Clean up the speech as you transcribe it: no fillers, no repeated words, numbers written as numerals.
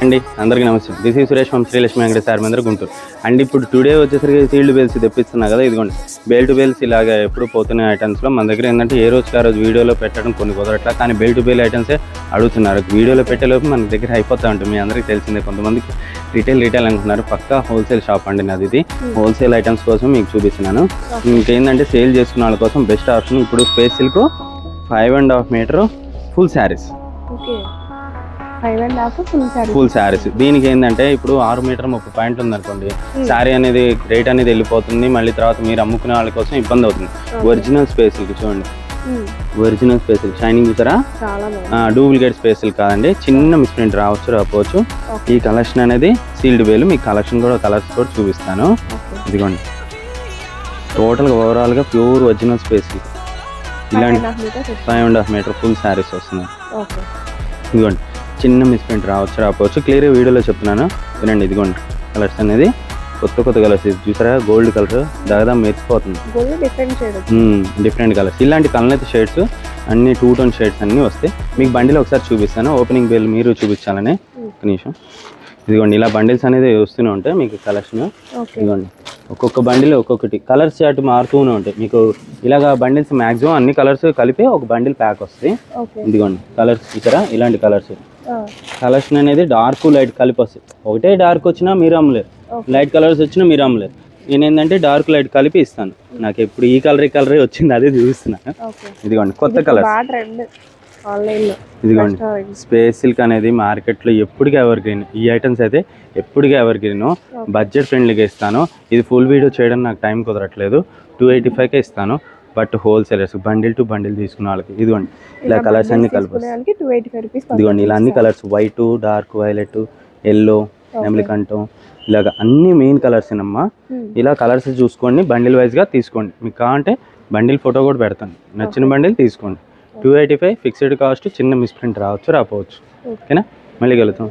అండి అందరికీ నమస్తే. దిస్ ఈ సురేష్ ఫ్రమ్ శ్రీలక్ష్మి వెంకటేశ్వర సార్ మందిర గుంటూరు. అండ్ ఇప్పుడు టుడే వచ్చేసరికి సీల్డ్ బేల్స్ తెప్పిస్తున్నా కదా, ఇదిగోండి బెల్ట్ బేల్స్ ఇలాగ ఎప్పుడు పోతున్న ఐటమ్స్లో మన దగ్గర ఏంటంటే ఏ రోజుకి ఆ రోజు వీడియోలో పెట్టడం కొన్ని కుదరట్లా, కానీ బెల్ట్ బేల్ ఐటమ్సే అడుగుతున్నారు. వీడియోలో పెట్టేలోపు మన దగ్గర అయిపోతూ ఉంటుంది. మీ అందరికీ తెలిసిందే, కొంతమందికి రిటైల్ అనుకుంటున్నారు. పక్కా హోల్సేల్ షాప్ అండి నాది. ఇది హోల్సేల్ ఐటమ్స్ కోసం మీకు చూపిస్తున్నాను. ఇంకేంటంటే సేల్ చేసుకున్న వాళ్ళ కోసం బెస్ట్ ఆప్షన్ ఇప్పుడు space silk 5.5 metre full saris. Full saris దీనికి ఏంటంటే ఇప్పుడు 6 మీటర్ 30 పాయింట్లు ఉందనుకోండి, శారీ అనేది రేట్ అనేది వెళ్ళిపోతుంది. మళ్ళీ తర్వాత మీరు అమ్ముకునే వాళ్ళ కోసం ఇబ్బంది అవుతుంది. ఒరిజినల్ స్పేస్ సిల్క్ చూడండి, ఒరిజినల్ స్పేస్ సిల్క్ షైనింగ్ చూసారా, డూప్లికేట్ స్పేస్ సిల్క్ కాదండి. చిన్న మిస్ప్రింట్ రావచ్చు. ఈ కలెక్షన్ అనేది సీల్డ్ వేలు. మీకు కలెక్షన్ కూడా కలర్స్ కూడా చూపిస్తాను. ఇదిగోండి టోటల్గా ఓవరాల్గా ప్యూర్ ఒరిజినల్ స్పేస్ సిల్క్. ఇలాంటి 5.5 మీటర్ ఫుల్ శారీస్ వస్తున్నాయి. ఇదిగోండి చిన్న మిస్ప్రింట్ రావచ్చు. క్లియర్గా వీడియోలో చెప్తున్నాను వినండి. ఇదిగోండి కలర్స్ అనేది కొత్త కలర్స్ చూసారా, గోల్డ్ కలర్ దాదాపు మెరిసిపోతుంది. డిఫరెంట్ కలర్స్, ఇలాంటి కలర్ షేడ్స్ అన్ని 2 టోన్ షేడ్స్ అన్నీ వస్తాయి. మీకు బండిలో ఒకసారి చూపిస్తాను. ఓపెనింగ్ బెల్ మీరు చూపించాలని ఒక నిమిషం. ఇదిగోండి ఇలా బండిల్స్ అనేది వస్తూనే ఉంటాయి మీకు కలెక్షన్. ఇదిగోండి ఒక్కొక్క బండిల్ ఒక్కొక్కటి కలర్స్ చాట్ మారుతూనే ఉంటాయి మీకు. ఇలాగా బండిల్స్ మ్యాక్సిమం అన్ని కలర్స్ కలిపి ఒక బండిల్ ప్యాక్ వస్తాయి. ఇదిగోండి కలర్స్ చూసారా, ఇలాంటి కలర్స్ కలెక్షన్ అనేది డార్క్ లైట్ కలిపి వస్తాయి. ఒకటే డార్క్ వచ్చినా మీరు అమ్మలేరు, లైట్ కలర్స్ వచ్చినా మీరు అమ్మలేరు. నేను ఏంటంటే డార్క్ లైట్ కలిపి ఇస్తాను. నాకు ఎప్పుడు ఈ కలరే వచ్చింది, అదే చూపిస్తున్నాను. ఇదిగోండి కొత్త కలర్. ఇదిగోండి స్పేస్ సిల్క్ అనేది మార్కెట్లో ఎప్పటికీ ఎవర్ గ్రీన్. ఈ ఐటమ్స్ అయితే ఎప్పటికీ ఎవర్ గ్రీన్. బడ్జెట్ ఫ్రెండ్లీగా ఇస్తాను. ఇది ఫుల్ వీడియో చేయడం నాకు టైం కుదరట్లేదు. 285కే ఇస్తాను. But wholesalers bundle to bundle తీసుకున్న వాళ్ళకి ఇదిగోండి ఇలా కలర్స్ అన్ని కలిపి. ఇదిగోండి ఇలా అన్ని colours, white, dark violet, yellow, నెమలికంఠం, ఇలాగ అన్ని మెయిన్ కలర్స్ ఏనమ్మా. ఇలా కలర్స్ చూసుకోండి, బండిల్ వైజ్గా తీసుకోండి. మీకు కావాలంటే బండిల్ ఫోటో కూడా పెడతాను. నచ్చిన బండిల్ తీసుకోండి. 285 ఫిక్స్డ్ కాస్ట్. చిన్న మిస్ప్రింట్ రాకపోవచ్చు. ఓకేనా, మళ్ళీ కలుద్దాం.